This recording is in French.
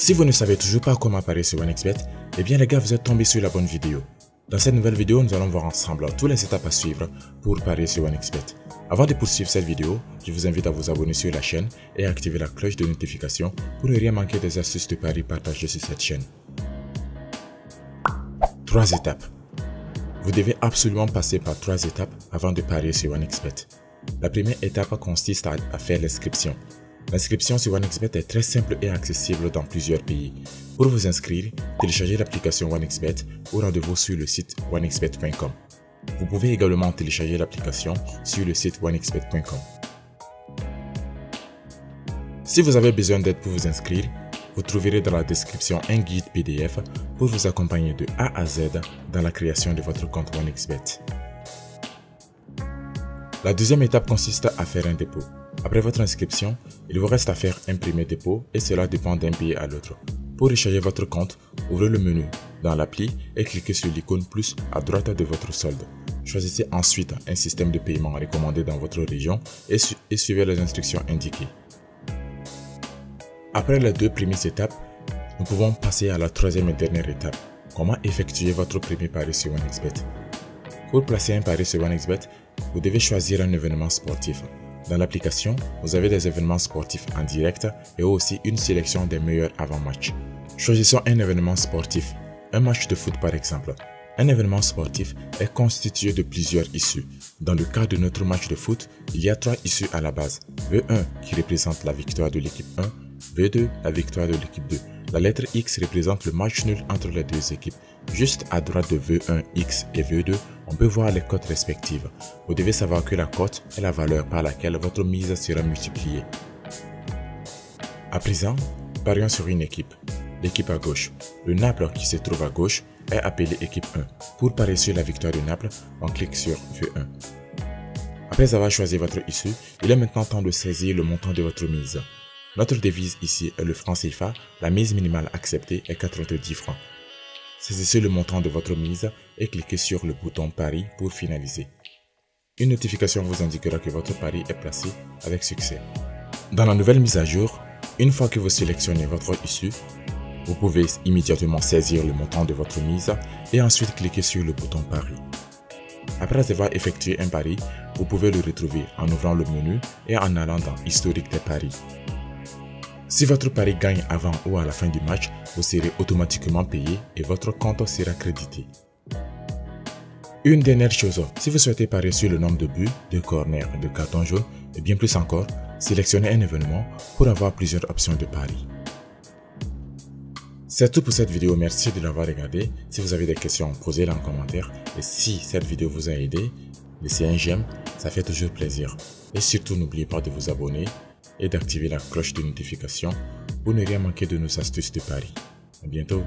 Si vous ne savez toujours pas comment parier sur OneXBet, eh bien les gars, vous êtes tombés sur la bonne vidéo. Dans cette nouvelle vidéo, nous allons voir ensemble toutes les étapes à suivre pour parier sur OneXBet. Avant de poursuivre cette vidéo, je vous invite à vous abonner sur la chaîne et à activer la cloche de notification pour ne rien manquer des astuces de paris partagées sur cette chaîne. 3 étapes. Vous devez absolument passer par 3 étapes avant de parier sur OneXBet. La première étape consiste à faire l'inscription. L'inscription sur OneXBet est très simple et accessible dans plusieurs pays. Pour vous inscrire, téléchargez l'application OneXBet ou rendez-vous sur le site onexbet.com. Vous pouvez également télécharger l'application sur le site onexbet.com. Si vous avez besoin d'aide pour vous inscrire, vous trouverez dans la description un guide PDF pour vous accompagner de A à Z dans la création de votre compte OneXBet. La deuxième étape consiste à faire un dépôt. Après votre inscription, il vous reste à faire un premier dépôt et cela dépend d'un pays à l'autre. Pour recharger votre compte, ouvrez le menu dans l'appli et cliquez sur l'icône plus à droite de votre solde. Choisissez ensuite un système de paiement recommandé dans votre région et suivez les instructions indiquées. Après les 2 premières étapes, nous pouvons passer à la troisième et dernière étape. Comment effectuer votre premier pari sur OneXBet? Pour placer un pari sur OneXBet, vous devez choisir un événement sportif. Dans l'application, vous avez des événements sportifs en direct et aussi une sélection des meilleurs avant-matchs. Choisissons un événement sportif, un match de foot par exemple. Un événement sportif est constitué de plusieurs issues. Dans le cas de notre match de foot, il y a 3 issues à la base. V1 qui représente la victoire de l'équipe 1, V2 la victoire de l'équipe 2. La lettre X représente le match nul entre les 2 équipes. Juste à droite de V1X et V2, on peut voir les cotes respectives. Vous devez savoir que la cote est la valeur par laquelle votre mise sera multipliée. À présent, parions sur une équipe. L'équipe à gauche. Le Naples qui se trouve à gauche est appelé équipe 1. Pour parier sur la victoire de Naples, on clique sur V1. Après avoir choisi votre issue, il est maintenant temps de saisir le montant de votre mise. Notre devise ici est le franc CFA, la mise minimale acceptée est 90 francs. Saisissez le montant de votre mise et cliquez sur le bouton Pari pour finaliser. Une notification vous indiquera que votre pari est placé avec succès. Dans la nouvelle mise à jour, une fois que vous sélectionnez votre issue, vous pouvez immédiatement saisir le montant de votre mise et ensuite cliquer sur le bouton Pari. Après avoir effectué un pari, vous pouvez le retrouver en ouvrant le menu et en allant dans Historique des paris. Si votre pari gagne avant ou à la fin du match, vous serez automatiquement payé et votre compte sera crédité. Une dernière chose, si vous souhaitez parier sur le nombre de buts, de corners, de cartons jaunes et bien plus encore, sélectionnez un événement pour avoir plusieurs options de pari. C'est tout pour cette vidéo, merci de l'avoir regardé. Si vous avez des questions, posez-les en commentaire. Et si cette vidéo vous a aidé, laissez un j'aime, ça fait toujours plaisir. Et surtout, n'oubliez pas de vous abonner et d'activer la cloche de notification pour ne rien manquer de nos astuces de paris. À bientôt.